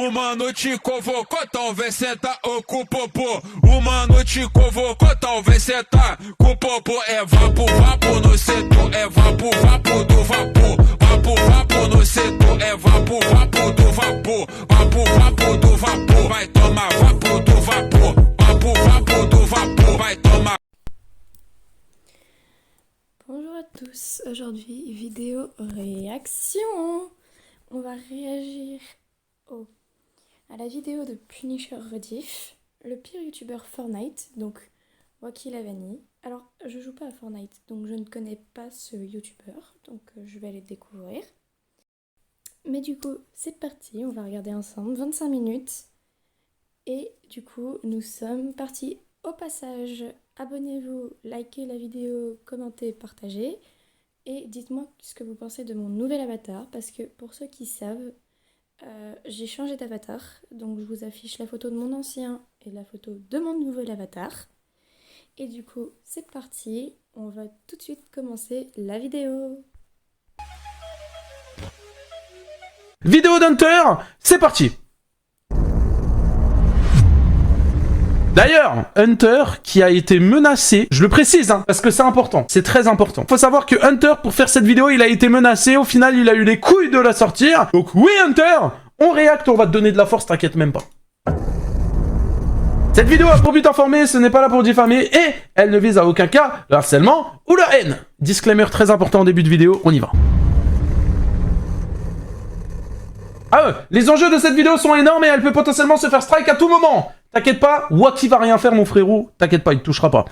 O mano te convocou, então vem sentar com o popô. O mano te convocou, então vem sentar com o popô. É vapo, vapo no setor, é vapo, vapo do vapor. Vapo, vapo no setor, é vapo, vapo do vapor. Vapo, vapo do vapor, vai tomar vapo do vapor. Vapo, vapo do vapor, vai tomar. Bonjour à tous, aujourd'hui vidéo réaction. On va réagir à la vidéo de Punisher Rediff, le pire youtubeur Fortnite, donc Wacky Lavani. Alors je joue pas à Fortnite, donc je ne connais pas ce youtubeur, donc je vais aller le découvrir. Mais du coup c'est parti, on va regarder ensemble 25 minutes. Et du coup nous sommes partis. Au passage, abonnez-vous, likez la vidéo, commentez, partagez. Et dites-moi ce que vous pensez de mon nouvel avatar, parce que pour ceux qui savent, j'ai changé d'avatar. Donc je vous affiche la photo de mon ancien et la photo de mon nouvel avatar. Et du coup, c'est parti, on va tout de suite commencer la vidéo. Vidéo d'Hunter, c'est parti. D'ailleurs, Hunter qui a été menacé, je le précise hein, parce que c'est important, c'est très important. Faut savoir que Hunter, pour faire cette vidéo, il a été menacé, au final il a eu les couilles de la sortir. Donc oui Hunter, on réacte, on va te donner de la force, t'inquiète même pas. Cette vidéo a pour but d'informer, ce n'est pas là pour diffamer, et elle ne vise à aucun cas le harcèlement ou la haine. Disclaimer très important en début de vidéo, on y va. Ah ouais, les enjeux de cette vidéo sont énormes et elle peut potentiellement se faire strike à tout moment. T'inquiète pas, Wacky va rien faire mon frérot, t'inquiète pas, il te touchera pas.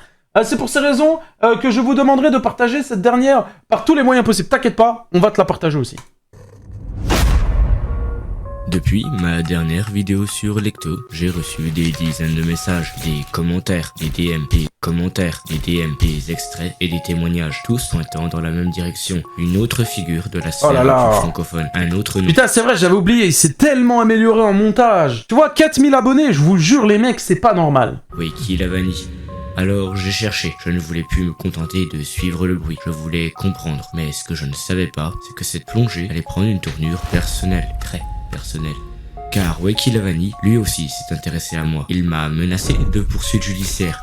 C'est pour ces raisons que je vous demanderai de partager cette dernière par tous les moyens possibles. T'inquiète pas, on va te la partager aussi. Depuis ma dernière vidéo sur Lecto, j'ai reçu des dizaines de messages, des commentaires, des DM, des commentaires, des DM, des extraits et des témoignages, tous pointant dans la même direction. Une autre figure de la scène francophone, un autre... Putain, c'est vrai, j'avais oublié, il s'est tellement amélioré en montage. Tu vois, 4000 abonnés, je vous jure les mecs, c'est pas normal. Wacky Lavani. Alors j'ai cherché, je ne voulais plus me contenter de suivre le bruit, je voulais comprendre. Mais ce que je ne savais pas, c'est que cette plongée allait prendre une tournure personnelle, très personnelle. Car Wacky Lavani, lui aussi, s'est intéressé à moi. Il m'a menacé de poursuites judiciaires.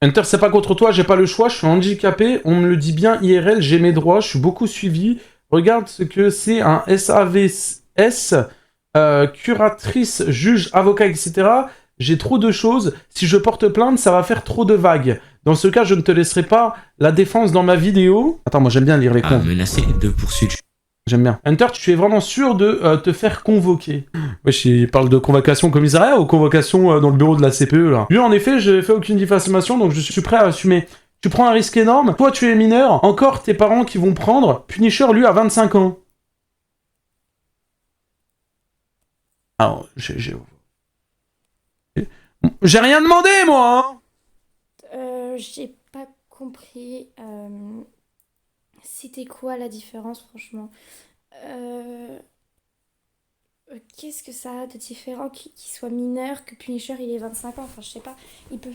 Hunter, c'est pas contre toi, j'ai pas le choix, je suis handicapé, on me le dit bien IRL, j'ai mes droits, je suis beaucoup suivi. Regarde ce que c'est un SAVS, curatrice, juge, avocat, etc. J'ai trop de choses, si je porte plainte, ça va faire trop de vagues. Dans ce cas, je ne te laisserai pas la défense dans ma vidéo. Attends, moi j'aime bien lire les cons. Menacé de poursuites. J'aime bien. Hunter, tu es vraiment sûr de te faire convoquer? Wesh, il parle de convocation au commissariat ou convocation dans le bureau de la CPE, là. Lui, en effet, j'ai fait aucune diffamation, donc je suis prêt à assumer. Tu prends un risque énorme. Toi, tu es mineur. Encore tes parents qui vont prendre. Punisher, lui, a 25 ans. Alors, j'ai rien demandé, moi hein. J'ai pas compris. C'était quoi la différence, franchement? Qu'est-ce que ça a de différent qu'il soit mineur, que Punisher il ait 25 ans? Enfin, je sais pas. Il peut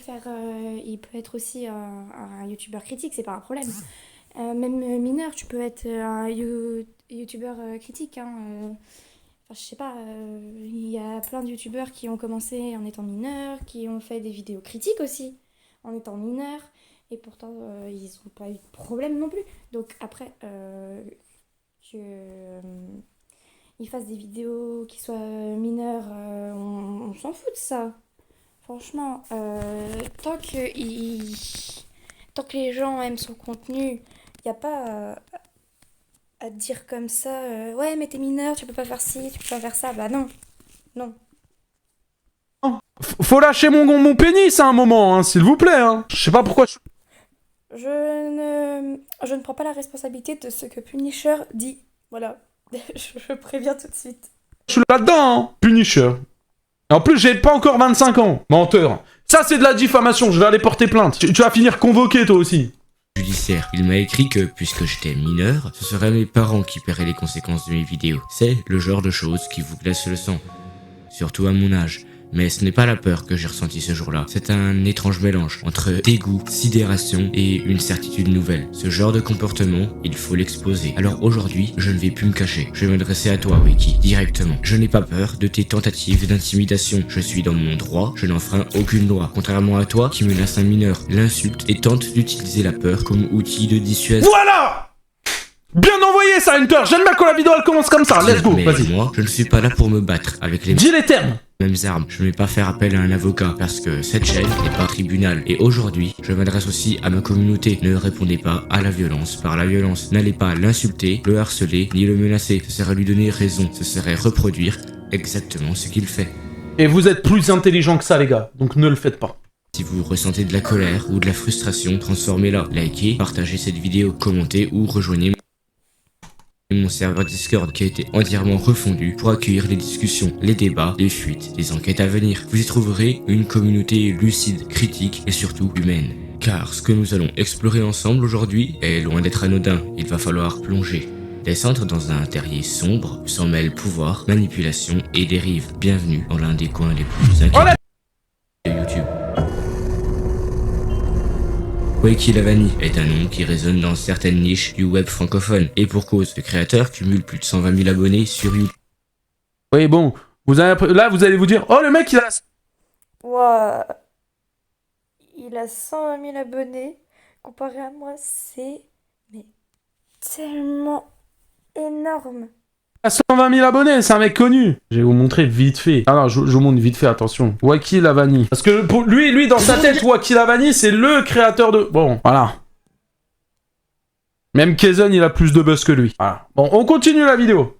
être aussi un youtubeur critique, c'est pas un problème. Même mineur, tu peux être un youtubeur critique. Hein, enfin, je sais pas. Il y a plein de youtubeurs qui ont commencé en étant mineurs, qui ont fait des vidéos critiques aussi en étant mineurs. Et pourtant, ils n'ont pas eu de problème non plus. Donc après, qu'ils fassent des vidéos qui soient mineures, on s'en fout de ça. Franchement, tant que les gens aiment son contenu, il n'y a pas à dire comme ça, ouais mais t'es mineur, tu peux pas faire ci, tu peux pas faire ça. Bah non, non. Faut lâcher mon pénis à un moment, hein, s'il vous plaît. Hein. Je sais pas pourquoi... Je ne prends pas la responsabilité de ce que Punisher dit. Voilà, je préviens tout de suite. Je suis là-dedans, hein, Punisher. Et en plus, j'ai pas encore 25 ans. Menteur. Ça, c'est de la diffamation, je vais aller porter plainte. Tu vas finir convoqué, toi aussi. Judiciaire. Il m'a écrit que, puisque j'étais mineur, ce seraient mes parents qui paieraient les conséquences de mes vidéos. C'est le genre de choses qui vous glace le sang. Surtout à mon âge. Mais ce n'est pas la peur que j'ai ressentie ce jour-là. C'est un étrange mélange entre dégoût, sidération et une certitude nouvelle. Ce genre de comportement, il faut l'exposer. Alors aujourd'hui, je ne vais plus me cacher. Je vais m'adresser à toi, Weki, directement. Je n'ai pas peur de tes tentatives d'intimidation. Je suis dans mon droit, je n'enfreins aucune loi. Contrairement à toi, qui menace un mineur, l'insulte et tente d'utiliser la peur comme outil de dissuasion. Voilà! Bien envoyé ça, Hunter! J'aime bien quand la vidéo elle commence comme ça, let's go, Mais vas-y. moi, je ne suis pas là pour me battre avec les Dis les termes! mêmes armes. Je ne vais pas faire appel à un avocat parce que cette chaîne n'est pas un tribunal. Et aujourd'hui, je m'adresse aussi à ma communauté. Ne répondez pas à la violence par la violence. N'allez pas l'insulter, le harceler, ni le menacer. Ce serait lui donner raison. Ce serait reproduire exactement ce qu'il fait. Et vous êtes plus intelligents que ça, les gars, donc ne le faites pas. Si vous ressentez de la colère ou de la frustration, transformez-la. Likez, partagez cette vidéo, commentez ou rejoignez mon serveur Discord qui a été entièrement refondu pour accueillir les discussions, les débats, les fuites, les enquêtes à venir. Vous y trouverez une communauté lucide, critique et surtout humaine. Car ce que nous allons explorer ensemble aujourd'hui est loin d'être anodin, il va falloir plonger. Descendre dans un terrier sombre où s'en mêlent pouvoir, manipulation et dérive. Bienvenue dans l'un des coins les plus inquiétants de YouTube. Weki Lavani est un nom qui résonne dans certaines niches du web francophone. Et pour cause, le créateur cumule plus de 120 000 abonnés sur YouTube. Oui, bon, là vous allez vous dire, oh le mec il a... Ouah. Il a 120 000 abonnés. Comparé à moi, c'est mais tellement énorme. 120 000 abonnés, c'est un mec connu. Je vais vous montrer vite fait. Ah non, je vous montre vite fait, attention. Weki Lavani. Parce que pour lui, dans sa tête, Weki Lavani, c'est le créateur de... Bon, voilà. Même Kazon, il a plus de buzz que lui. Voilà. Bon, on continue la vidéo.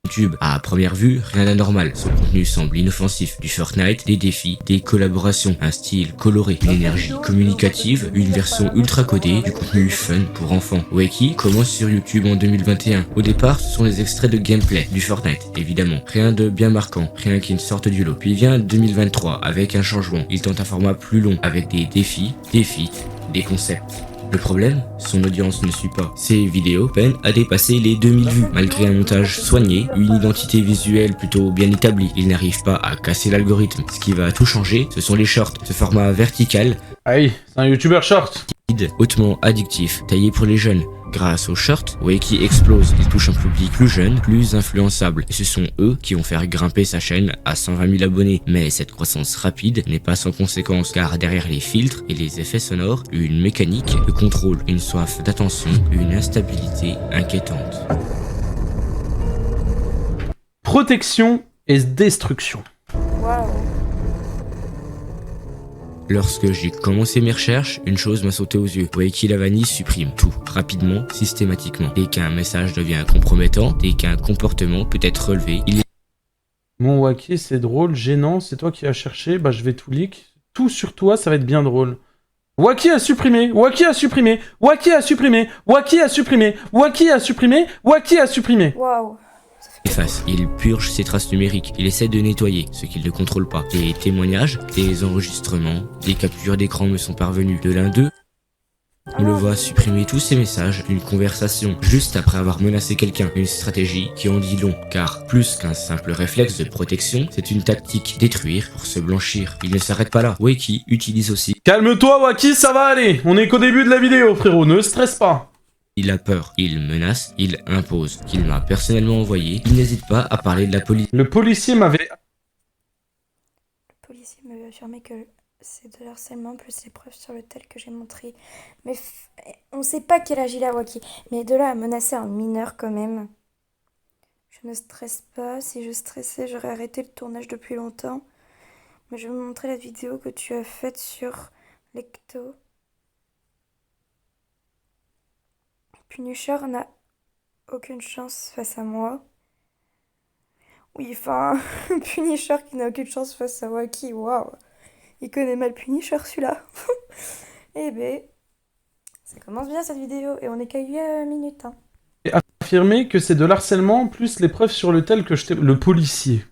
YouTube, à première vue, rien d'anormal. Son contenu semble inoffensif. Du Fortnite, des défis, des collaborations, un style coloré, une énergie communicative, une version ultra codée, du contenu fun pour enfants. Weki commence sur YouTube en 2021. Au départ, ce sont des extraits de gameplay, du Fortnite, évidemment. Rien de bien marquant, rien qui ne sorte du lot. Puis vient 2023, avec un changement. Il tente un format plus long, avec des défis, des feats, des concepts. Le problème, son audience ne suit pas. Ses vidéos peinent à dépasser les 2000 vues. Malgré un montage soigné, une identité visuelle plutôt bien établie, il n'arrive pas à casser l'algorithme. Ce qui va tout changer, ce sont les shorts. Ce format vertical, Ah oui, c'est un YouTuber short. hautement addictif, taillé pour les jeunes. Grâce aux shorts, Weki explose. Il touche un public plus jeune, plus influençable. Et ce sont eux qui vont faire grimper sa chaîne à 120 000 abonnés. Mais cette croissance rapide n'est pas sans conséquence, car derrière les filtres et les effets sonores, une mécanique de contrôle, une soif d'attention, une instabilité inquiétante. Protection et destruction. Waouh. Lorsque j'ai commencé mes recherches, une chose m'a sauté aux yeux. Weki Lavani supprime tout, rapidement, systématiquement. Dès qu'un message devient compromettant, dès qu'un comportement peut être relevé, il Mon Weki, c'est drôle, gênant, c'est toi qui as cherché, bah je vais tout leak. Tout sur toi, ça va être bien drôle. Weki a supprimé, Weki a supprimé, Weki a supprimé, Weki a supprimé, Weki a supprimé, Weki a supprimé. Waouh. efface, il purge ses traces numériques, il essaie de nettoyer ce qu'il ne contrôle pas. Des témoignages, des enregistrements, des captures d'écran me sont parvenus. De l'un d'eux, on le voit supprimer tous ces messages d'une conversation juste après avoir menacé quelqu'un. Une stratégie qui en dit long, car plus qu'un simple réflexe de protection, c'est une tactique détruire pour se blanchir. Il ne s'arrête pas là. Weki utilise aussi. Calme-toi Weki, ça va aller. On est qu'au début de la vidéo frérot, ne stresse pas. Il a peur, il menace, il impose. Qu'il m'a personnellement envoyé, il n'hésite pas à parler de la police. Le policier m'avait... Le policier m'avait affirmé que c'est de l'harcèlement plus les preuves sur le tel que j'ai montré. Mais on sait pas quel âge il a, Weki. Mais de là à menacer un mineur quand même. Je ne stresse pas. Si je stressais, j'aurais arrêté le tournage depuis longtemps. Mais je vais vous montrer la vidéo que tu as faite sur Lecto. Punisher n'a aucune chance face à moi. Oui, enfin, Punisher qui n'a aucune chance face à Weki, waouh. Il connaît mal Punisher celui-là. Eh ben, ça commence bien cette vidéo et on est qu'à 8 minutes. Hein. affirmé que c'est de l'harcèlement plus les preuves sur le tel que je t'ai... Le policier.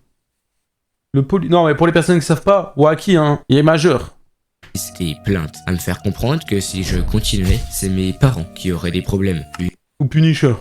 Non mais pour les personnes qui savent pas, Weki hein, il est majeur. Des plaintes à me faire comprendre que si je continuais, c'est mes parents qui auraient des problèmes. Ou Punisher.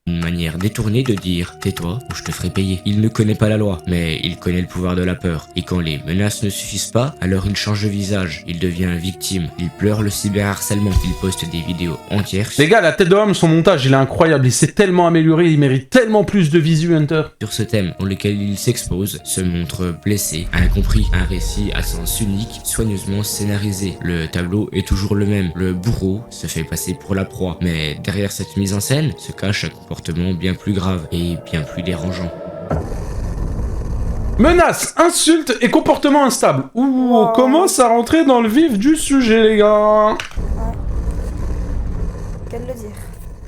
Une manière détournée de dire « tais-toi ou je te ferai payer ». Il ne connaît pas la loi, mais il connaît le pouvoir de la peur. Et quand les menaces ne suffisent pas, alors il change de visage, il devient victime, il pleure le cyberharcèlement, il poste des vidéos entières. Les gars, la tête de homme, son montage, il est incroyable, il s'est tellement amélioré, il mérite tellement plus de visu, Hunter. Sur ce thème dans lequel il s'expose, se montre blessé, incompris, un récit à sens unique, soigneusement scénarisé. Le tableau est toujours le même, le bourreau se fait passer pour la proie, mais derrière cette mise en scène se cache un comportement bien plus grave et bien plus dérangeant. Menaces, insultes et comportement instable. Ouh, on commence à rentrer dans le vif du sujet, les gars. Qu'elle le dire.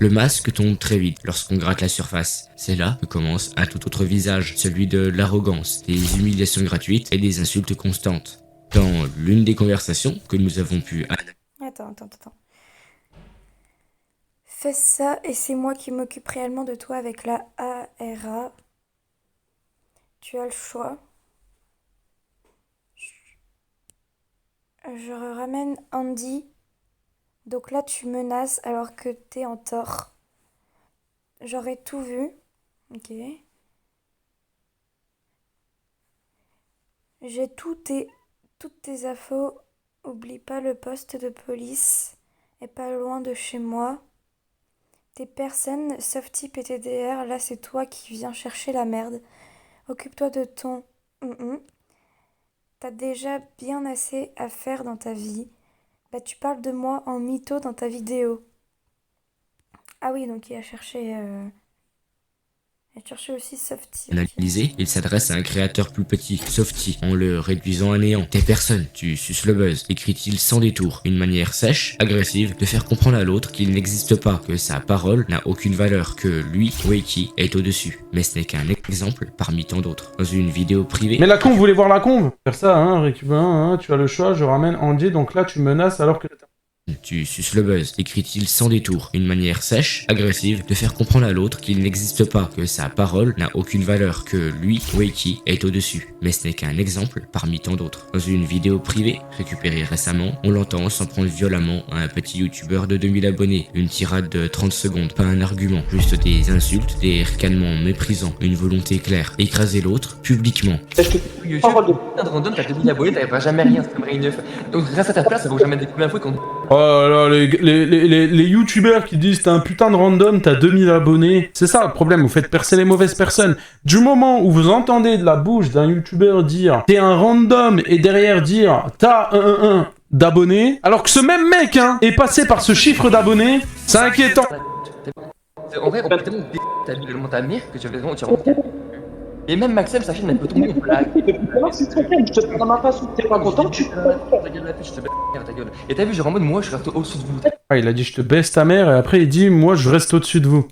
Le masque tombe très vite lorsqu'on gratte la surface. C'est là que commence un tout autre visage, celui de l'arrogance, des humiliations gratuites et des insultes constantes. Dans l'une des conversations que nous avons pu... Attends. Fais ça et c'est moi qui m'occupe réellement de toi avec la ARA. Tu as le choix. Je ramène Andy. Donc là tu menaces alors que t'es en tort. J'aurais tout vu. Ok. J'ai toutes tes infos. Oublie pas le poste de police. Est pas loin de chez moi. Tes personnes, sauf type et TDR, là c'est toi qui viens chercher la merde. Occupe-toi de ton... T'as déjà bien assez à faire dans ta vie. Bah tu parles de moi en mytho dans ta vidéo. Ah oui, donc il a cherché... Il a cherché aussi Softy. Analysé, il s'adresse à un créateur plus petit, Softy, en le réduisant à néant. T'es personne, tu suces le buzz, écrit-il sans détour. Une manière sèche, agressive, de faire comprendre à l'autre qu'il n'existe pas, que sa parole n'a aucune valeur, que lui, Wakey, est au-dessus. Mais ce n'est qu'un exemple parmi tant d'autres. Dans une vidéo privée... Mais la conve, vous voulez voir la conve? Faire ça, hein, récupère, tu as le choix, je ramène Andy, donc là tu menaces alors que... Tu suces le buzz, écrit-il sans détour. Une manière sèche, agressive, de faire comprendre à l'autre qu'il n'existe pas, que sa parole n'a aucune valeur, que lui, Wakey, est au-dessus. Mais ce n'est qu'un exemple parmi tant d'autres. Dans une vidéo privée, récupérée récemment, on l'entend s'en prendre violemment à un petit youtubeur de 2000 abonnés. Une tirade de 30 secondes, pas un argument, juste des insultes, des ricanements méprisants, une volonté claire. Écraser l'autre, publiquement. YouTube, putain de random, t'as 2000 abonnés, t'arriveras jamais à rien, ça t'aimerait une neuf. Donc grâce à ta place, ça vaut jamais des coups d'infos qu'on... Oh là, les youtubeurs qui disent t'as un putain de random, t'as 2000 abonnés. C'est ça le problème, vous faites percer les mauvaises personnes. Du moment où vous entendez de la bouche d'un youtubeur dire t'es un random et derrière dire t'as un d'abonnés, alors que ce même mec est passé par ce chiffre d'abonnés, c'est inquiétant. En vrai, on peut tellement t'as vu le ta mère que tu as vraiment... Et même Maxime, sa chaîne, elle peut tomber en blague. C'est très bien, je te prends dans ma face, t'es pas content, tu ta gueule, la pute, je te baisse ta gueule. Et t'as vu, genre en mode, moi, je reste au-dessus de vous. Ah, il a dit je te baisse ta mère et après il dit moi je reste au-dessus de vous.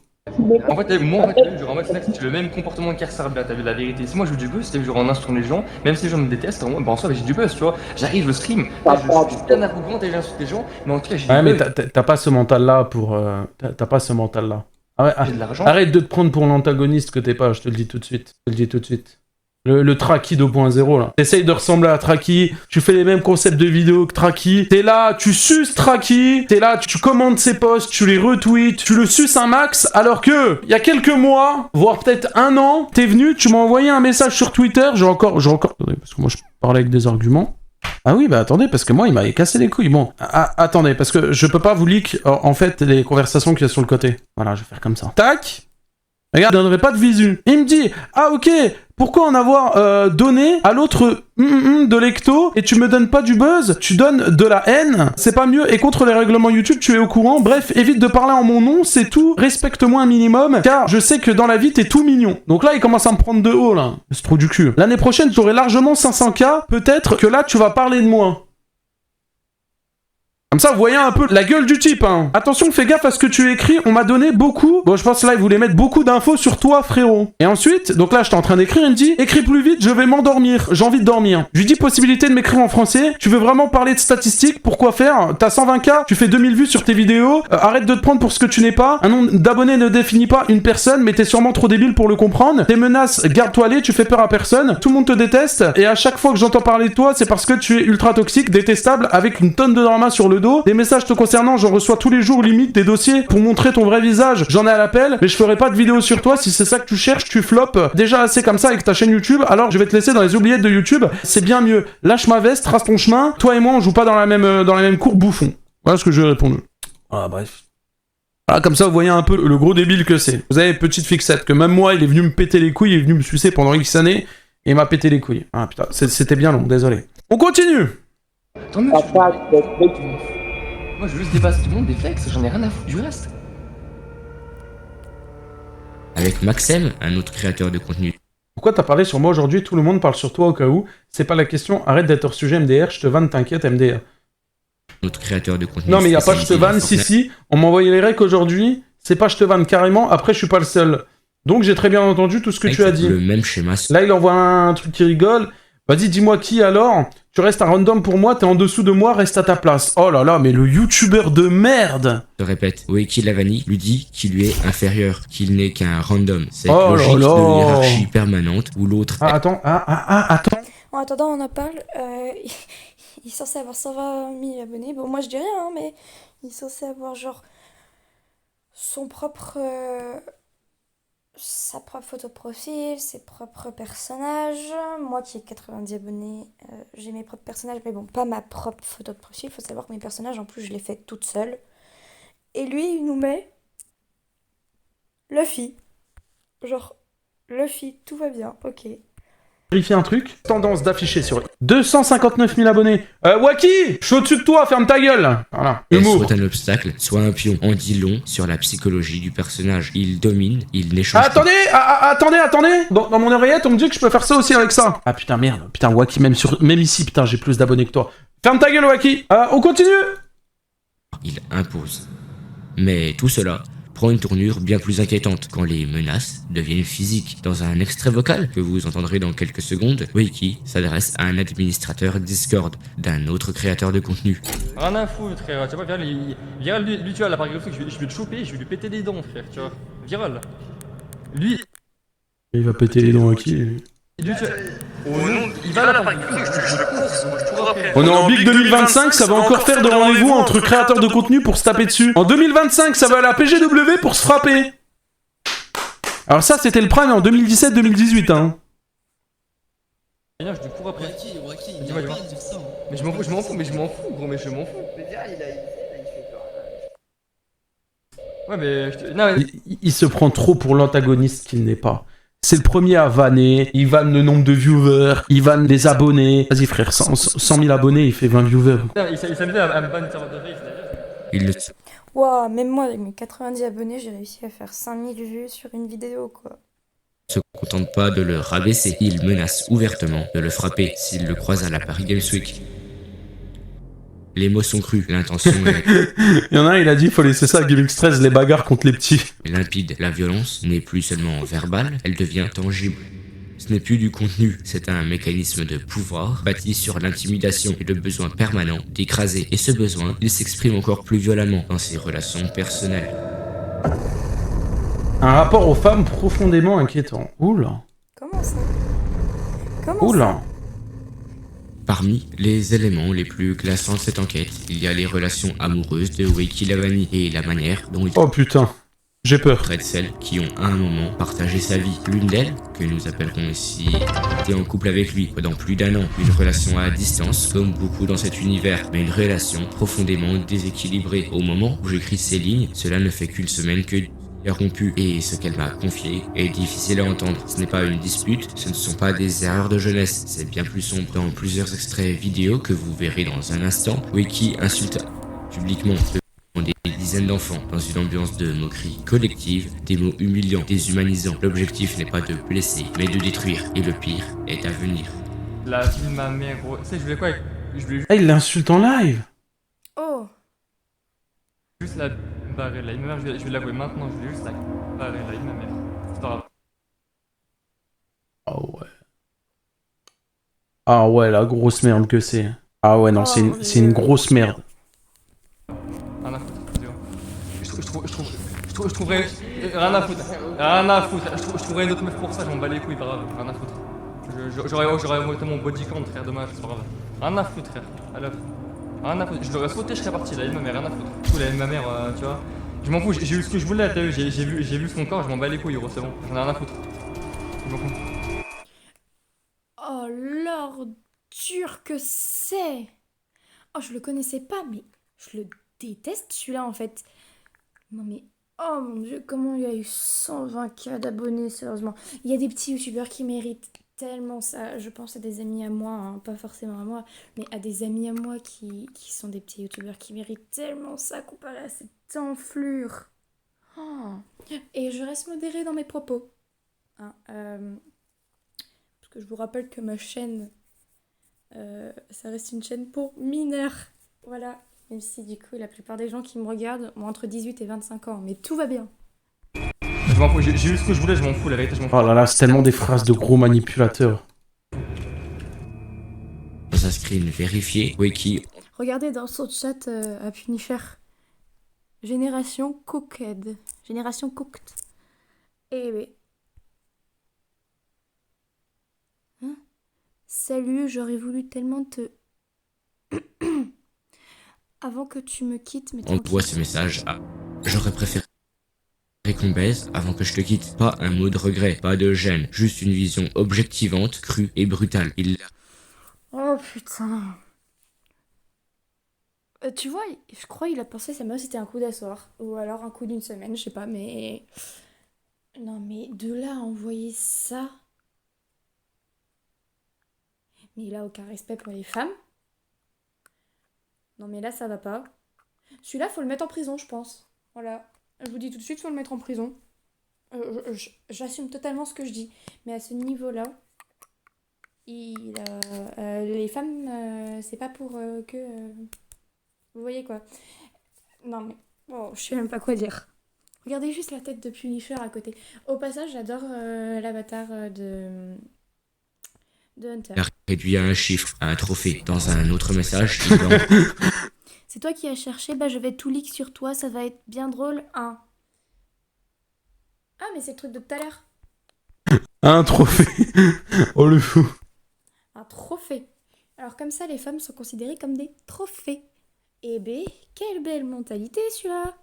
En fait, moi, t'as vu, genre en mode, c'est le même comportement de Kersar, t'as vu la vérité. Si moi je veux du buzz, t'as vu, genre en insultant les gens, même si les gens me détestent, en soi, j'ai du buzz, tu vois. J'arrive, je stream, je suis bien arrogant, t'as vu, j'insulte les gens, mais en tout cas, j'ai du buzz. Ouais, mais t'as pas ce mental-là pour. T'as pas ce mental-là. Arrête de te prendre pour l'antagoniste que t'es pas, je te le dis tout de suite. Le Traki 2.0 là. T'essayes de ressembler à Traki, tu fais les mêmes concepts de vidéos que Traki, t'es là, tu suces Traki, t'es là, tu commandes ses posts, tu les retweets, tu le suces un max, alors que, il y a quelques mois, voire peut-être un an, t'es venu, tu m'as envoyé un message sur Twitter, j'ai encore... Attendez, parce que moi je parlais avec des arguments. Ah oui, bah attendez, parce que moi il m'avait cassé les couilles. Bon, attendez, parce que je peux pas vous leak, en fait, les conversations qu'il y a sur le côté. Voilà, je vais faire comme ça. Tac. Regarde, je donnerai pas de visu. Il me dit, ah ok, pourquoi en avoir donné à l'autre de l'ecto et tu me donnes pas du buzz, tu donnes de la haine, c'est pas mieux et contre les règlements YouTube tu es au courant, bref, évite de parler en mon nom, c'est tout, respecte-moi un minimum, car je sais que dans la vie t'es tout mignon. Donc là il commence à me prendre de haut là, c'est trop du cul. L'année prochaine j'aurai largement 500K, peut-être que là tu vas parler de moi. Comme ça, vous voyez un peu la gueule du type, Attention, fais gaffe à ce que tu écris, on m'a donné beaucoup... Bon, je pense là, il voulait mettre beaucoup d'infos sur toi, frérot. Et ensuite, donc là, j'étais en train d'écrire, il me dit « Écris plus vite, je vais m'endormir, j'ai envie de dormir. » Je lui dis « Possibilité de m'écrire en français, tu veux vraiment parler de statistiques, pourquoi faire? T'as 120K, tu fais 2000 vues sur tes vidéos, arrête de te prendre pour ce que tu n'es pas, un nombre d'abonnés ne définit pas une personne, mais t'es sûrement trop débile pour le comprendre. Tes menaces, garde-toi les, tu fais peur à personne, tout le monde te déteste, et à chaque fois que j'entends parler de toi, c'est parce que tu es ultra toxique, détestable, avec une tonne de drama sur le le dos. Des messages te concernant, j'en reçois tous les jours limite des dossiers pour montrer ton vrai visage. J'en ai à l'appel, mais je ferai pas de vidéo sur toi. Si c'est ça que tu cherches, tu floppes déjà assez comme ça avec ta chaîne YouTube. Alors je vais te laisser dans les oubliettes de YouTube. C'est bien mieux. Lâche ma veste, trace ton chemin. Toi et moi, on joue pas dans la même cour, bouffon. Voilà ce que je vais répondre. Ah bref. Voilà, comme ça, vous voyez un peu le gros débile que c'est. Vous avez petite fixette, que même moi, il est venu me péter les couilles, il est venu me sucer pendant X années, et il m'a pété les couilles. Ah putain, c'était bien long, désolé. On continue. Tant mieux, moi je veux juste dépasser tout le monde, des flex, j'en ai rien à foutre du reste. Avec Maxem, un autre créateur de contenu. Pourquoi t'as parlé sur moi aujourd'hui? Tout le monde parle sur toi au cas où. C'est pas la question, arrête d'être hors sujet MDR, je te vanne, t'inquiète MDR. Notre créateur de contenu. Non mais y a pas je te vanne, si, on m'a envoyé les recs aujourd'hui, c'est pas je te vanne carrément, après je suis pas le seul. Donc j'ai très bien entendu tout ce que tu as dit. Le même schéma. Là il envoie un truc qui rigole, vas-y dis-moi qui alors, tu restes un random pour moi, t'es en dessous de moi, reste à ta place. Oh là là, mais le youtubeur de merde. Je répète, Wacky Lavani lui dit qu'il lui est inférieur, qu'il n'est qu'un random. Cette Oh logique là là. de hiérarchie permanente où l'autre Ah attends, attends. En attendant, on en parle. Il est censé avoir 120 000 abonnés. Bon, moi je dis rien, hein, mais il est censé avoir genre son propre. Sa propre photo de profil, ses propres personnages. Moi qui ai 90 abonnés, j'ai mes propres personnages, mais bon, pas ma propre photo de profil. Il faut savoir que mes personnages, en plus, je les fais toute seule. Et lui, il nous met Luffy. Genre, Luffy, tout va bien, ok. Vérifier un truc. Tendance d'afficher sur 259 000 abonnés. Wacky, je suis au-dessus de toi, ferme ta gueule. Voilà. est Humour. soit un obstacle, soit un pion. On dit long sur la psychologie du personnage. Il domine, il n'échange pas. Attendez. Dans mon oreillette, on me dit que je peux faire ça aussi avec ça. Ah putain, merde. Putain, Wacky, même ici, putain, j'ai plus d'abonnés que toi. Ferme ta gueule, Wacky. On continue. Il impose. Mais tout cela prend une tournure bien plus inquiétante quand les menaces deviennent physiques. Dans un extrait vocal que vous entendrez dans quelques secondes, Wacky s'adresse à un administrateur Discord d'un autre créateur de contenu. Rien à foutre, frère, tu vois, Viral, lui, tu vois, là par exemple, je vais te choper, je vais lui péter les dents, frère, tu vois. Viral. Lui. Il va péter les dents, Wacky. Lui, tu vois. Il va là par exemple, je cours après. On est en Big 2025, ça va encore faire de rendez-vous entre créateurs de contenu pour se taper dessus. En 2025, ça va à la PGW pour se frapper. Alors ça, c'était le prime en 2017-2018, hein. Je lui cours après. Dis-moi. Mais je m'en fous, gros, mais je m'en fous. Ouais, mais. Non, mais... Il se prend trop pour l'antagoniste qu'il n'est pas. C'est le premier à vanner, il vanne le nombre de viewers, il vanne les abonnés. Vas-y frère, 100 000 abonnés, il fait 20 viewers. Il s'amusait à me banner de face. Il le Wow, même moi, avec mes 90 abonnés, j'ai réussi à faire 5000 vues sur une vidéo, quoi. se contente pas de le rabaisser, il menace ouvertement de le frapper s'il le croise à la Paris Games Week. Les mots sont crus, l'intention est Il y en a un, il a dit, faut laisser ça à Gimmick Stress, les bagarres contre les petits. limpide. La violence n'est plus seulement verbale, elle devient tangible. Ce n'est plus du contenu, c'est un mécanisme de pouvoir bâti sur l'intimidation et le besoin permanent d'écraser. Et ce besoin, il s'exprime encore plus violemment dans ses relations personnelles. Un rapport aux femmes profondément inquiétant. Oula. Comment ça? Comment Oula. Parmi les éléments les plus glaçants de cette enquête, il y a les relations amoureuses de Wacky Lavani et la manière dont il Oh putain, j'ai peur. traite celles qui ont à un moment partagé sa vie. L'une d'elles, que nous appellerons ici, était en couple avec lui pendant plus d'1 an. Une relation à distance, comme beaucoup dans cet univers, mais une relation profondément déséquilibrée. Au moment où j'écris ces lignes, cela ne fait qu'une semaine que rompu, et ce qu'elle m'a confié est difficile à entendre. Ce n'est pas une dispute, ce ne sont pas des erreurs de jeunesse, c'est bien plus sombre. Dans plusieurs extraits vidéo que vous verrez dans un instant, Wacky insulte publiquement des dizaines d'enfants dans une ambiance de moquerie collective, des mots humiliants, déshumanisants. L'objectif n'est pas de blesser, mais de détruire, et le pire est à venir. La vie de ma mère, gros. Tu sais, je voulais quoi? Je voulais Ah, il l'insulte en live. Oh, juste la barrer là. Ma mère, je vais l'avouer maintenant, je voulais juste la barrer là, ma mère. C'est pas grave. Ah ouais. Ah ouais, la grosse merde que c'est. Ah ouais, non, Oh, c'est une grosse merde. Rien à foutre, vidéo. Je trouverais. Rien à foutre. Rien à foutre. Je trouverais une autre meuf pour ça, je m'en bats les couilles, pas grave. Rien à foutre. J'aurais monté mon body count, frère, dommage, c'est pas grave. Rien à foutre, frère. Alors. Rien à foutre. Je l'aurais sauté, je serais parti. La vie de ma mère, rien à foutre. Du coup, la vie de ma mère, tu vois. Je m'en fous, j'ai eu ce que je voulais, t'as vu, j'ai vu son corps, je m'en bats les couilles, gros, c'est bon. J'en ai rien à foutre. Je m'en fous. Oh, l'ordure que c'est! Oh, je le connaissais pas, mais je le déteste celui-là en fait. Non mais, oh mon dieu, comment il a eu 120K d'abonnés, sérieusement. Il y a des petits youtubeurs qui méritent tellement ça. Je pense à des amis à moi, hein, pas forcément à moi, mais à des amis à moi qui sont des petits youtubeurs qui méritent tellement ça comparé à cette enflure. Oh. Et je reste modérée dans mes propos. Hein, parce que je vous rappelle que ma chaîne, ça reste une chaîne pour mineurs. Voilà. Même si du coup la plupart des gens qui me regardent ont entre 18 et 25 ans. Mais tout va bien. Je m'en fous, j'ai eu ce que je voulais, je m'en fous, la vérité, je m'en fous. Oh là là, c'est tellement des phrases de gros manipulateurs. Dans un screen vérifié, Weki Regardez dans son chat à Punisher. Génération cooked. Génération cooked. Eh oui. Hein? Salut, j'aurais voulu tellement te... Avant que tu me quittes, mais envoie ce message à j'aurais préféré qu'on baise avant que je te quitte. Pas un mot de regret, pas de gêne, juste une vision objectivante, crue et brutale. Oh putain. Tu vois, je crois qu'il a pensé que sa meuf c'était un coup d'asseoir. Ou alors un coup d'une semaine, je sais pas, mais... Non mais de là à envoyer ça... Mais il a aucun respect pour les femmes. Non mais là ça va pas. Celui-là faut le mettre en prison je pense. Voilà. Je vous dis tout de suite faut le mettre en prison. J'assume totalement ce que je dis. Mais à ce niveau-là, les femmes c'est pas pour que... Vous voyez quoi. Non mais... Oh, je sais même pas quoi dire. Regardez juste la tête de Punisher à côté. Au passage j'adore l'avatar de Hunter. Réduit à un chiffre, à un trophée. Dans un autre message, C'est toi qui as cherché, bah je vais tout leak sur toi, ça va être bien drôle, hein. Ah mais c'est le truc de tout à l'heure. Un trophée. Oh le fou. Un trophée. Alors comme ça les femmes sont considérées comme des trophées. Eh ben, quelle belle mentalité celui-là.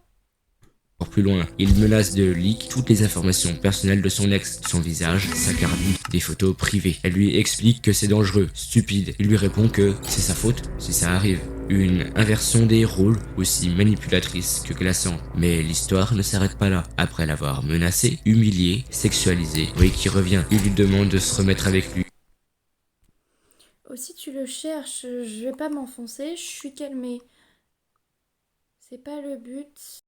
Encore plus loin, il menace de leak toutes les informations personnelles de son ex, son visage, sa carte vie, des photos privées. Elle lui explique que c'est dangereux, stupide. Il lui répond que c'est sa faute si ça arrive. Une inversion des rôles aussi manipulatrice que glaçante. Mais l'histoire ne s'arrête pas là. Après l'avoir menacé, humilié, sexualisé, Weki revient. Il lui demande de se remettre avec lui. Aussi tu le cherches, je vais pas m'enfoncer, je suis calmée. C'est pas le but.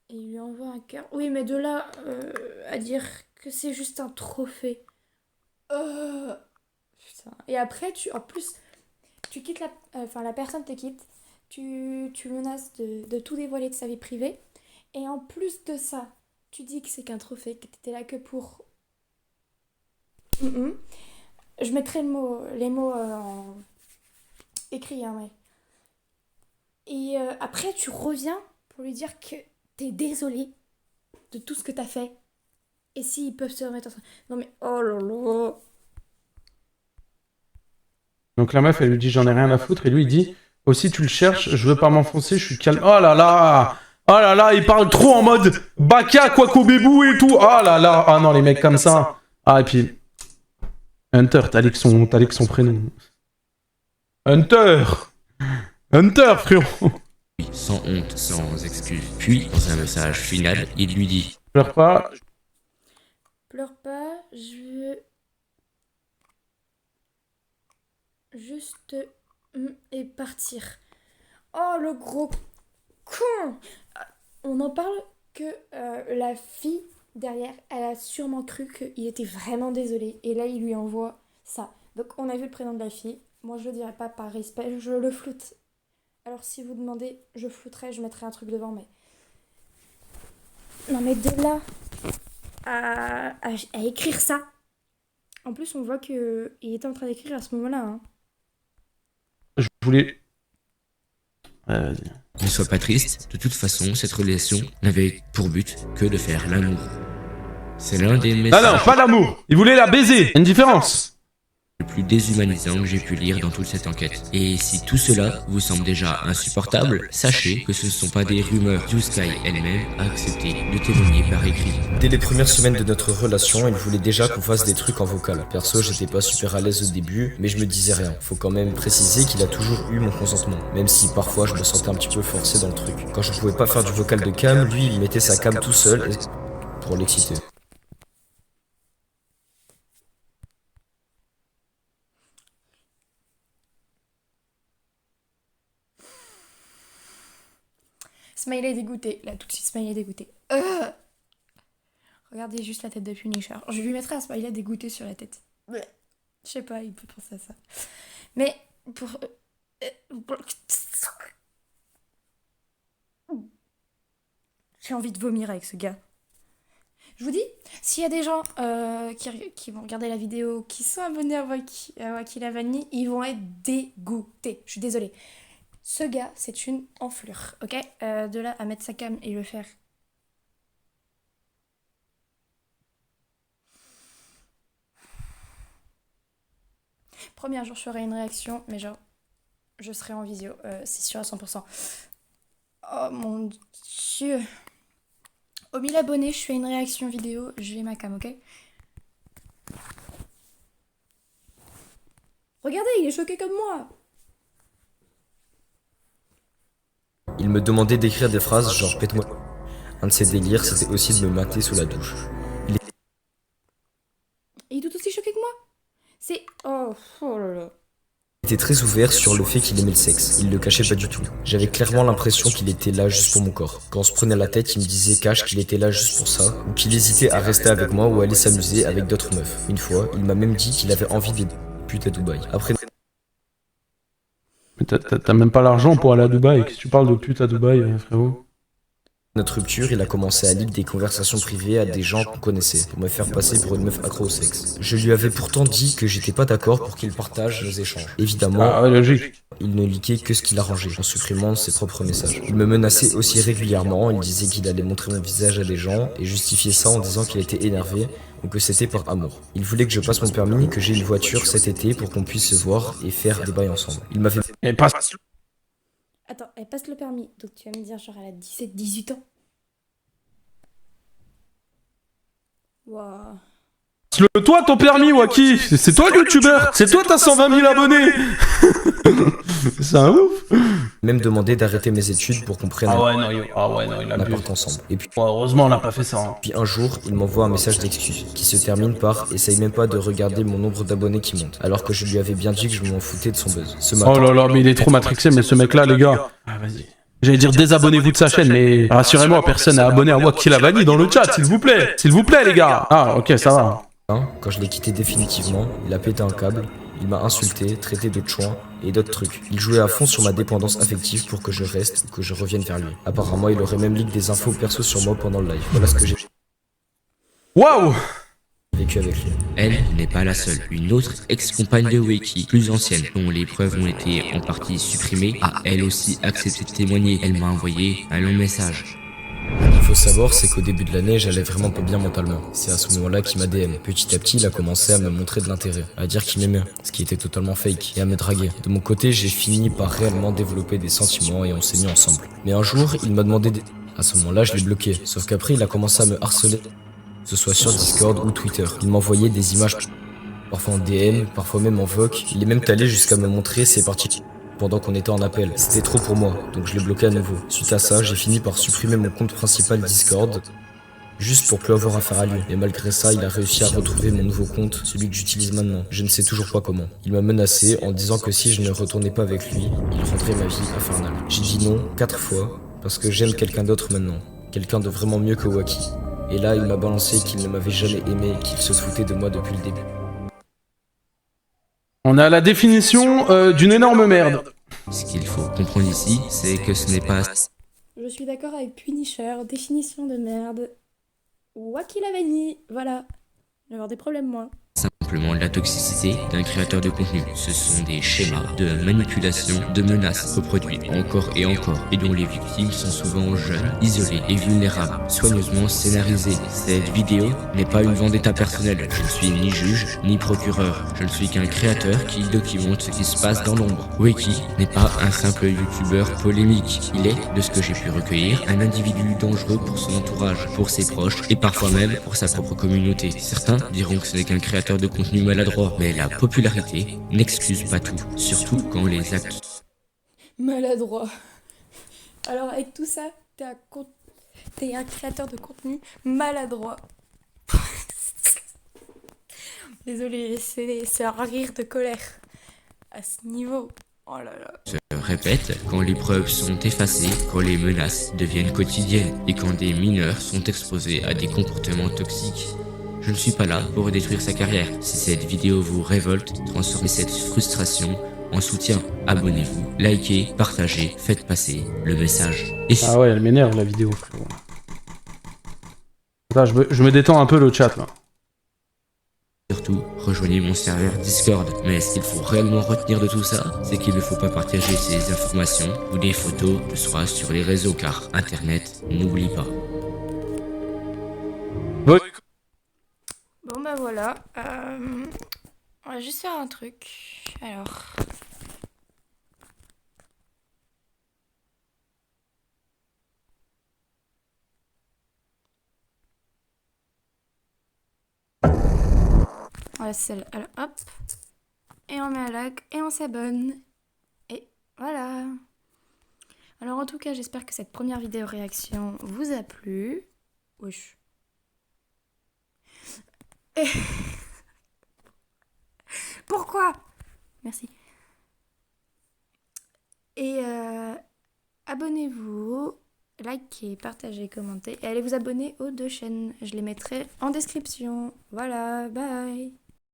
Et il lui envoie un cœur. Oui, mais de là à dire que c'est juste un trophée. Putain. Et après, en plus, tu quittes la personne te quitte. Tu menaces de tout dévoiler de sa vie privée. Et en plus de ça, tu dis que c'est qu'un trophée, que t'étais là que pour... Je mettrai les mots en écrit, hein, ouais. Et après, tu reviens pour lui dire que t'es désolé de tout ce que t'as fait. Et s'ils peuvent se remettre ensemble. Non mais, oh là là. Donc la meuf, elle lui dit j'en ai rien à foutre. Et lui, il dit aussi tu le cherches, je veux pas m'enfoncer, je suis calme. Oh là là. Oh là là, il parle trop en mode Baka, Kwako Bébou et tout. Oh là là. Ah non, les mecs comme ça. Ah, et puis... Hunter, t'as dit que son prénom. Hunter, frérot. Sans honte, sans excuse. Puis, dans un message final, il lui dit Pleure pas. Pleure pas, je veux... Juste... et partir. Oh, le gros con. On en parle que la fille... Derrière, elle a sûrement cru qu'il était vraiment désolé. Et là, il lui envoie ça. Donc, on a vu le prénom de la fille. Moi, je le dirais pas par respect. Je le floute. Alors, si vous demandez, je flouterai. Je mettrai un truc devant, mais... Non, mais de là à écrire ça. En plus, on voit qu'il était en train d'écrire à ce moment-là. Hein. Je voulais... vas-y. Ne sois pas triste, de toute façon, cette relation n'avait pour but que de faire l'amour. C'est l'un des messages... Non, pas l'amour. Il voulait la baiser. Une différence. le plus déshumanisant que j'ai pu lire dans toute cette enquête. Et si tout cela vous semble déjà insupportable, sachez que ce ne sont pas des rumeurs. Blue Sky elle-même a accepté de témoigner par écrit. Dès les premières semaines de notre relation, il voulait déjà qu'on fasse des trucs en vocal. Perso, j'étais pas super à l'aise au début, mais je me disais rien. Faut quand même préciser qu'il a toujours eu mon consentement, même si parfois je me sentais un petit peu forcé dans le truc. Quand je pouvais pas faire du vocal de cam, lui il mettait sa cam tout seul pour l'exciter. Smiley dégoûté, là tout de suite Smiley dégoûté. Regardez juste la tête de Punisher. Je lui mettrai un Smiley dégoûté sur la tête. Je sais pas, il peut penser à ça. Mais pour... J'ai envie de vomir avec ce gars. Je vous dis, s'il y a des gens qui vont regarder la vidéo, qui sont abonnés à Wacky la Vanille, ils vont être dégoûtés. Je suis désolée. Ce gars, c'est une enflure, ok? De là à mettre sa cam et le faire. Premier jour, je ferai une réaction, mais genre, je serai en visio, c'est sûr à 100%. Oh mon Dieu. Aux 1000 abonnés, je fais une réaction vidéo, j'ai ma cam, ok? Regardez, il est choqué comme moi. Il me demandait d'écrire des phrases genre pète-moi. Un de ses délires, c'était aussi de me mater sous la douche. Il est tout aussi choqué que moi. C'est... Oh là là. Il était très ouvert sur le fait qu'il aimait le sexe. Il le cachait pas du tout. J'avais clairement l'impression qu'il était là juste pour mon corps. Quand on se prenait la tête, il me disait cache qu'il était là juste pour ça, ou qu'il hésitait à rester avec moi ou aller s'amuser avec d'autres meufs. Une fois, il m'a même dit qu'il avait envie des putes à Dubaï. Après... Mais t'as même pas l'argent pour aller à Dubaï. Qu'est-ce que tu parles de pute à Dubaï, frérot? Notre rupture, il a commencé à lire des conversations privées à des gens qu'on connaissait, pour me faire passer pour une meuf accro au sexe. Je lui avais pourtant dit que j'étais pas d'accord pour qu'il partage nos échanges. Évidemment, Logique. il ne liquait que ce qu'il arrangeait, en supprimant ses propres messages. Il me menaçait aussi régulièrement, il disait qu'il allait montrer mon visage à des gens, et justifiait ça en disant qu'il était énervé, ou que c'était par amour. Il voulait que je passe mon permis et que j'ai une voiture cet été pour qu'on puisse se voir et faire des bails ensemble. Il m'avait... Et passe. Attends, elle passe le permis, donc tu vas me dire genre elle a 17-18 ans. Waouh. Toi, ton permis, Wacky. C'est toi le youtubeur. C'est toi, t'as 120 000 abonnés. C'est un ouf. même demandé d'arrêter mes études pour qu'on prenne Ah ouais, non, il a un bu. appart ensemble. Et puis Heureusement, on n'a pas fait ça. Hein. un jour, il m'envoie un message d'excuse qui se termine par « Essaye même pas de regarder mon nombre d'abonnés qui monte », alors que je lui avais bien dit que je m'en foutais de son buzz. Ce matin, Oh là là, mais il est trop matrixé, mais ce mec-là, les gars. Ah, vas-y. J'allais dire désabonnez-vous de sa chaîne, mais rassurez-moi, personne n'a abonné à Wacky la Vanille dans le chat, s'il vous plaît. S'il vous plaît, les gars. Ah, ok, ça va. quand je l'ai quitté définitivement, il a pété un câble, il m'a insulté, traité de chouin et d'autres trucs. Il jouait à fond sur ma dépendance affective pour que je reste ou que je revienne vers lui. Apparemment, il aurait même leak des infos perso sur moi pendant le live. Voilà ce que j'ai Waouh! vécu avec lui. Elle n'est pas la seule. Une autre ex-compagne de Wacky, plus ancienne, dont les preuves ont été en partie supprimées, a elle aussi accepté de témoigner. Elle m'a envoyé un long message. Il faut savoir, c'est qu'au début de l'année, j'allais vraiment pas bien mentalement. C'est à ce moment-là qu'il m'a DM. Petit à petit, il a commencé à me montrer de l'intérêt, à dire qu'il m'aimait, ce qui était totalement fake, et à me draguer. De mon côté, j'ai fini par réellement développer des sentiments et on s'est mis ensemble. Mais un jour, il m'a demandé des... À ce moment-là, je l'ai bloqué. Sauf qu'après, il a commencé à me harceler, que ce soit sur Discord ou Twitter. Il m'envoyait des images, parfois en DM, parfois même en voc. Il est même allé jusqu'à me montrer ses parties pendant qu'on était en appel. C'était trop pour moi, donc je l'ai bloqué à nouveau. Suite à ça, j'ai fini par supprimer mon compte principal Discord, juste pour plus avoir affaire à lui. Et malgré ça, il a réussi à retrouver mon nouveau compte, celui que j'utilise maintenant. Je ne sais toujours pas comment. Il m'a menacé en disant que si je ne retournais pas avec lui, il rendrait ma vie infernale. J'ai dit non 4 fois, parce que j'aime quelqu'un d'autre maintenant. Quelqu'un de vraiment mieux que Wacky. Et là, il m'a balancé qu'il ne m'avait jamais aimé, qu'il se foutait de moi depuis le début. On a la définition d'une énorme merde. Ce qu'il faut comprendre ici, c'est que ce n'est pas Je suis d'accord avec Punisher, définition de merde. Wacky la Vanille, voilà. Je vais avoir des problèmes moi. simplement la toxicité d'un créateur de contenu. Ce sont des schémas de manipulation, de menaces reproduits encore et encore, et dont les victimes sont souvent jeunes, isolées et vulnérables, soigneusement scénarisées. Cette vidéo n'est pas une vendetta personnelle. Je ne suis ni juge, ni procureur. Je ne suis qu'un créateur qui documente ce qui se passe dans l'ombre. Weki n'est pas un simple youtubeur polémique. Il est, de ce que j'ai pu recueillir, un individu dangereux pour son entourage, pour ses proches et parfois même pour sa propre communauté. Certains diront que ce n'est qu'un créateur de contenu maladroit, mais la popularité n'excuse pas tout, surtout quand les actes... Maladroit. Alors avec tout ça, t'es un créateur de contenu maladroit. Désolée, c'est un rire de colère. À ce niveau. Oh là là. se répètent quand les preuves sont effacées, quand les menaces deviennent quotidiennes et quand des mineurs sont exposés à des comportements toxiques. Je ne suis pas là pour détruire sa carrière. Si cette vidéo vous révolte, transformez cette frustration en soutien. Abonnez-vous, likez, partagez, faites passer le message. Et Ah ouais, elle m'énerve la vidéo, frérot. Attends, je me détends un peu le chat là. surtout, rejoignez mon serveur Discord. Mais ce qu'il faut réellement retenir de tout ça, c'est qu'il ne faut pas partager ces informations ou des photos de soi sur les réseaux, car Internet n'oublie pas. Bon bah voilà. On va juste faire un truc. Alors. On laisse celle. Alors hop. Et on met un like et on s'abonne. Et voilà. Alors en tout cas, j'espère que cette première vidéo réaction vous a plu. Wesh. Et... Pourquoi? Merci. Et abonnez-vous, likez, partagez, commentez et allez vous abonner aux deux chaînes. Je les mettrai en description. Voilà, bye.